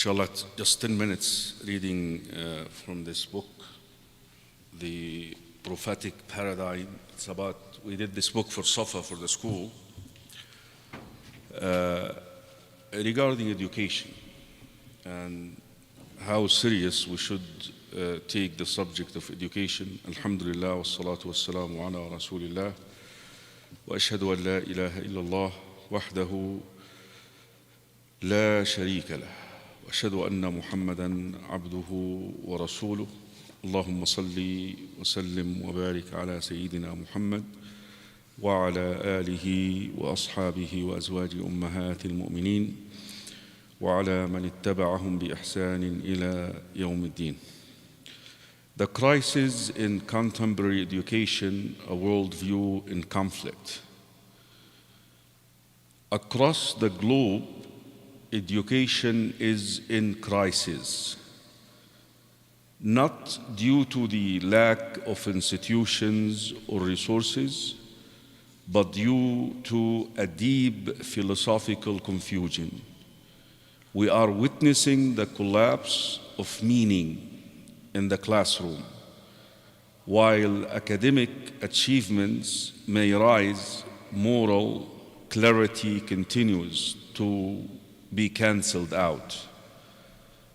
Inshallah, just 10 minutes reading from this book, The Prophetic Paradigm. It's about, we did this book for Safa, for the school, regarding education and how serious we should take the subject of education. Alhamdulillah, wassalatu wassalamu ala rasulillah, wa ashhadu an la ilaha illallah, wahdahu la sharika lah. وأشهد أن محمدًا عبده ورسوله اللهم صل وسلم وبارك على سيدنا محمد وعلى آله وأصحابه وأزواج أمهات المؤمنين وعلى من اتبعهم بإحسان إلى يوم الدين. The crisis in contemporary education, a worldview in conflict. Across the globe, education is in crisis, not due to the lack of institutions or resources, but due to a deep philosophical confusion. We are witnessing the collapse of meaning in the classroom. While academic achievements may rise, moral clarity continues to be cancelled out.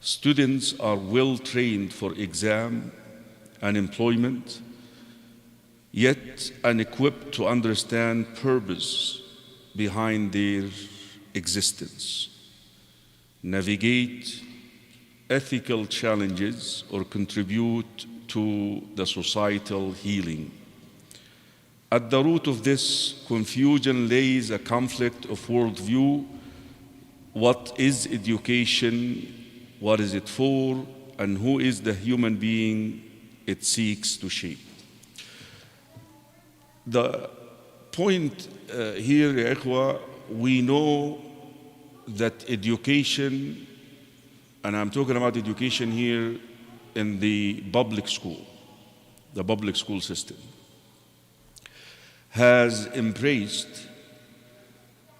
Students are well trained for exam and employment, yet unequipped to understand purpose behind their existence, navigate ethical challenges, or contribute to the societal healing. At the root of this confusion lays a conflict of worldview. What is education? What is it for? And who is the human being it seeks to shape? The point here, ya ikhwa, we know that education, and I'm talking about education here in the public school system, has embraced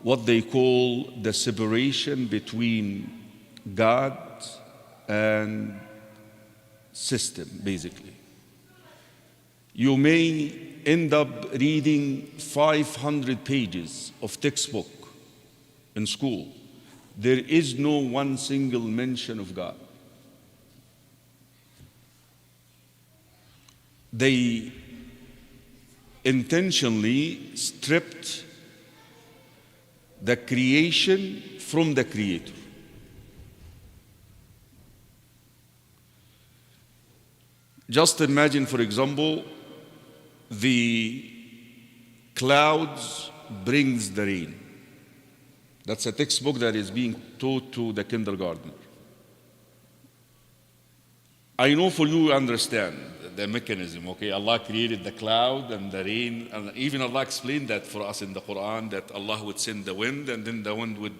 what they call the separation between God and system, basically. You may end up reading 500 pages of textbook in school. There is no one single mention of God. They intentionally stripped the creation from the Creator. Just imagine, for example, the clouds brings the rain. That's a textbook that is being taught to the kindergartner. I know for you understand the mechanism, okay? Allah created the cloud and the rain, and even Allah explained that for us in the Quran, that Allah would send the wind and then the wind would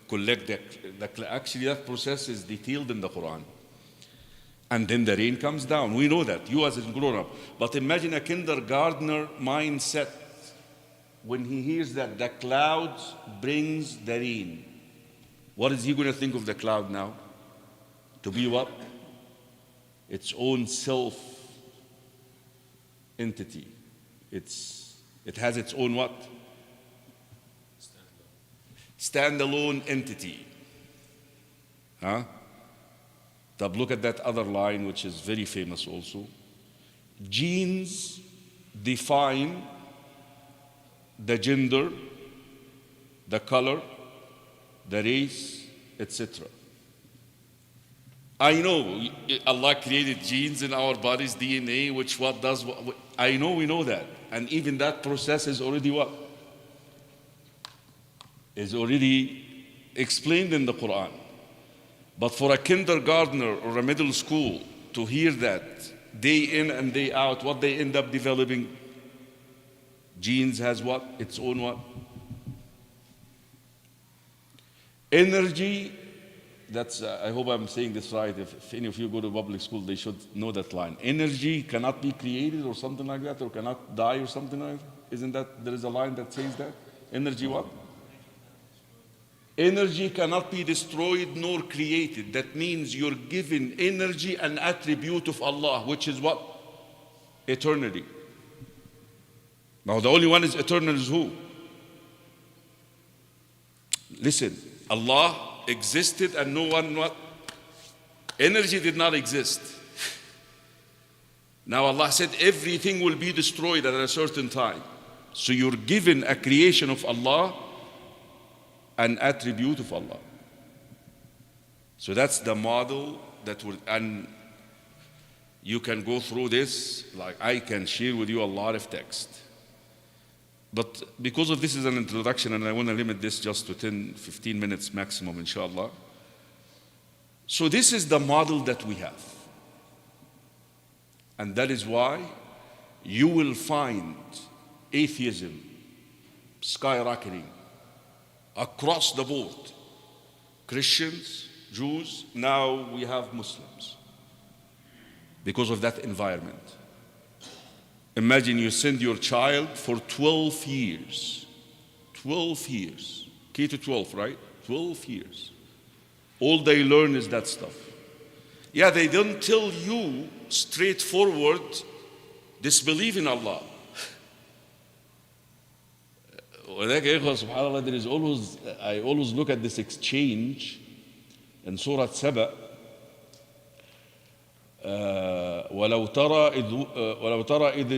collect the actually that process is detailed in the Quran. And then the rain comes down. We know that, you as a grown-up. But imagine a kindergartner mindset when he hears that the clouds brings the rain. What is he going to think of the cloud now? To be what? Its own self entity. It has its own what? Standalone entity. Huh? But look at that other line, which is very famous also. Genes define the gender, the color, the race, etc. I know Allah created genes in our bodies, DNA, which what does what. I know we know that. And even that process is already what? Is already explained in the Quran. But for a kindergartner or a middle school to hear that day in and day out, what they end up developing, genes has what? Its own what? Energy. That's, I hope I'm saying this right. If any of you go to public school, they should know that line. Energy cannot be created or something like that, or cannot die or something like that. Isn't that, there is a line that says that? Energy what? Energy cannot be destroyed nor created. That means you're given energy an attribute of Allah, which is what? Eternity. Now the only one is eternal is who? Listen, Allah existed and no one what? Energy did not exist. Now Allah said everything will be destroyed at a certain time. So you're given a creation of Allah, an attribute of Allah. So that's the model that will, and you can go through this, like I can share with you a lot of text. But because of this is an introduction and I want to limit this just to 10, 15 minutes maximum, inshallah. So this is the model that we have. And that is why you will find atheism skyrocketing across the board. Christians, Jews, now we have Muslims because of that environment. Imagine you send your child for 12 years. 12 years. K to 12, right? 12 years. All they learn is that stuff. Yeah, they don't tell you straightforward, disbelieve in Allah. There is always, I always look at this exchange in Surah Saba. ولو ترى إذ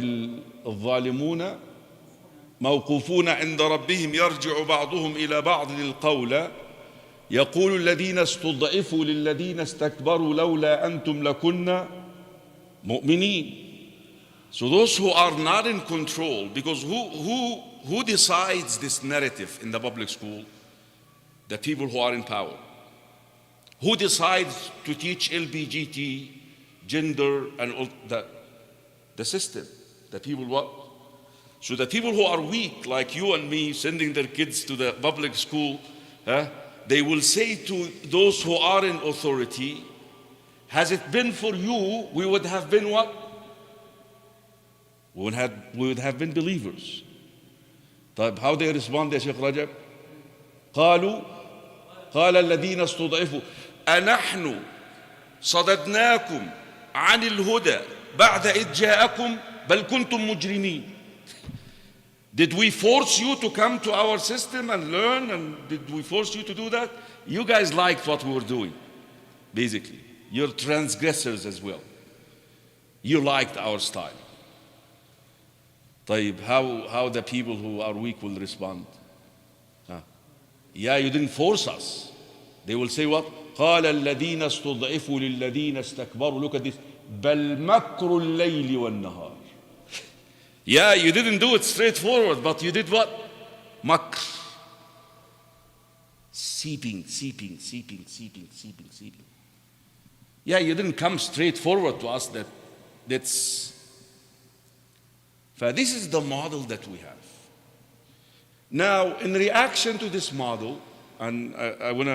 الظالمون موقوفون عند ربهم يرجع بعضهم إلى بعض القول يقول الذين استضعفوا للذين استكبروا لولا أنتم لكنا مؤمنين. So those who are not in control, because who decides this narrative in the public school? The people who are in power. Who decides to teach LBGT, gender, and all that? The system. The people what? So the people who are weak, like you and me, sending their kids to the public school, they will say to those who are in authority, has it been for you, we would have been what? We would have been believers. طيب, how they respond, يا شيخ رجب? قالوا قال الذين استضعفوا أنحن صددناكم عن الهدى بعد إذ جاءكم بل كنتم مجرمين. Did we force you to come to our system and learn? And did we force you to do that? You guys liked what we were doing, basically. You're transgressors as well. You liked our style. طيب, how the people who are weak will respond? Yeah, you didn't force us. They will say what? قال الذين استضعفوا للذين استكبروا. Look at this. بل مكر الليل والنهار. Yeah, you didn't do it straightforward, but you did what? Makr. Seeping. Yeah, you didn't come straightforward to us. This is the model that we have. Now, in reaction to this model, and I want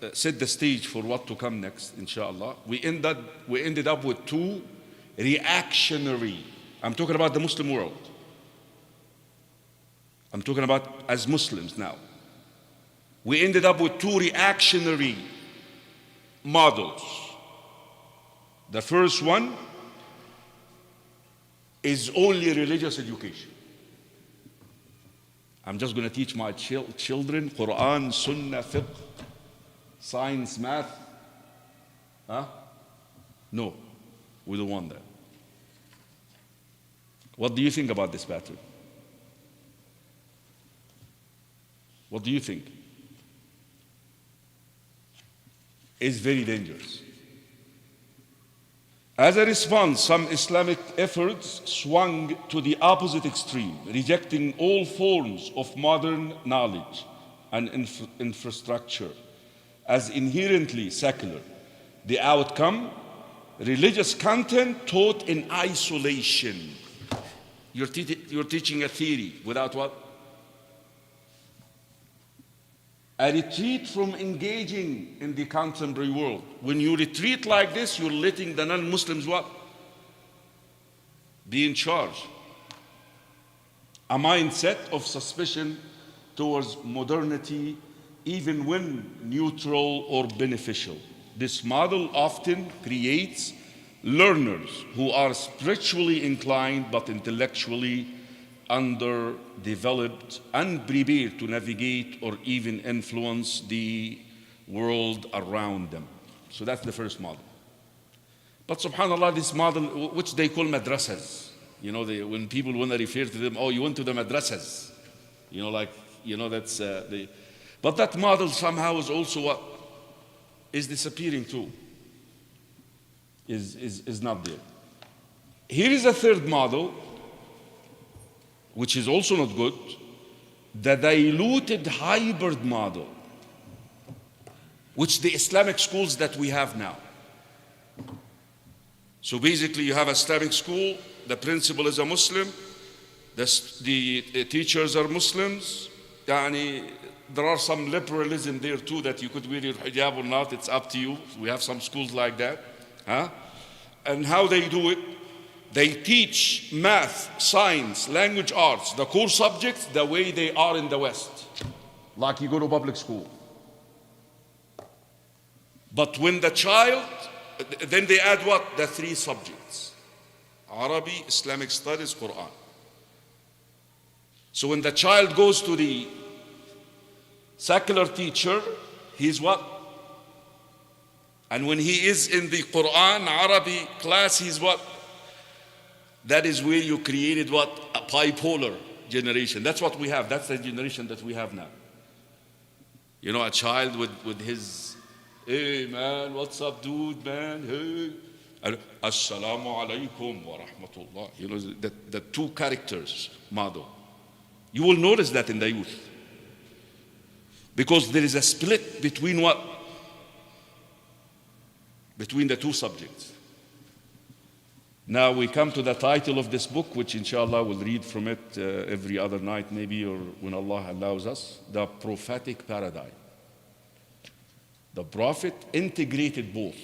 to set the stage for what to come next, inshallah, we ended up with two reactionary. I'm talking about the Muslim world. I'm talking about as Muslims now. We ended up with two reactionary models. The first one is only religious education. I'm just going to teach my children Quran, Sunnah, Fiqh, science, math. No, we don't want that. What do you think about this pattern? What do you think? It's very dangerous. As a response, some Islamic efforts swung to the opposite extreme, rejecting all forms of modern knowledge and infrastructure as inherently secular. The outcome, religious content taught in isolation. You're teaching a theory without what? A retreat from engaging in the contemporary world. When you retreat like this, you're letting the non-Muslims what? Be in charge. A mindset of suspicion towards modernity, even when neutral or beneficial. This model often creates learners who are spiritually inclined but intellectually underdeveloped, unprepared to navigate or even influence the world around them. So that's the first model. But subhanAllah, this model, which they call madrasas, when people want to refer to them, oh, you went to the madrasas, but that model somehow is also what is disappearing too, is not there. Here is a third model, which is also not good, the diluted hybrid model, which the Islamic schools that we have now. So basically you have a Islamic school, the principal is a Muslim, the teachers are Muslims. There are some liberalism there too, that you could wear your hijab or not, it's up to you. We have some schools like that. And how they do it, they teach math, science, language arts, the core subjects, the way they are in the West. Like you go to public school. But when the child, then they add what? The three subjects: Arabic, Islamic studies, Quran. So when the child goes to the secular teacher, he's what? And when he is in the Quran, Arabic class, he's what? That is where you created what? A bipolar generation. That's what we have. That's the generation that we have now. A child with his, hey man, what's up dude, man, hey. Assalamu alaikum wa rahmatullah. The two characters model. You will notice that in the youth. Because there is a split between what? Between the two subjects. Now we come to the title of this book, which inshallah we'll read from it every other night maybe, or when Allah allows us. The Prophetic Paradigm. The Prophet integrated both.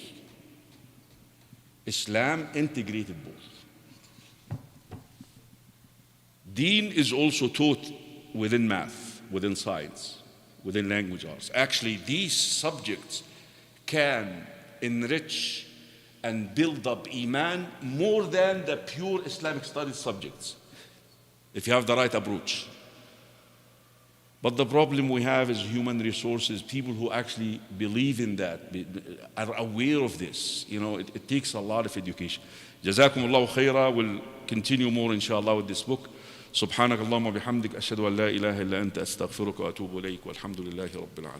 Islam integrated both. Deen is also taught within math, within science, within language arts. Actually, these subjects can enrich and build up Iman more than the pure Islamic studies subjects, if you have the right approach. But the problem we have is human resources, people who actually believe in that, are aware of this. It takes a lot of education. Jazakum Allahu khaira. We'll continue more inshallah with this book. سبحانك اللهم وبحمدك أشهد أن لا إله إلا أنت أستغفرك وأتوب إليك والحمد لله رب العالمين.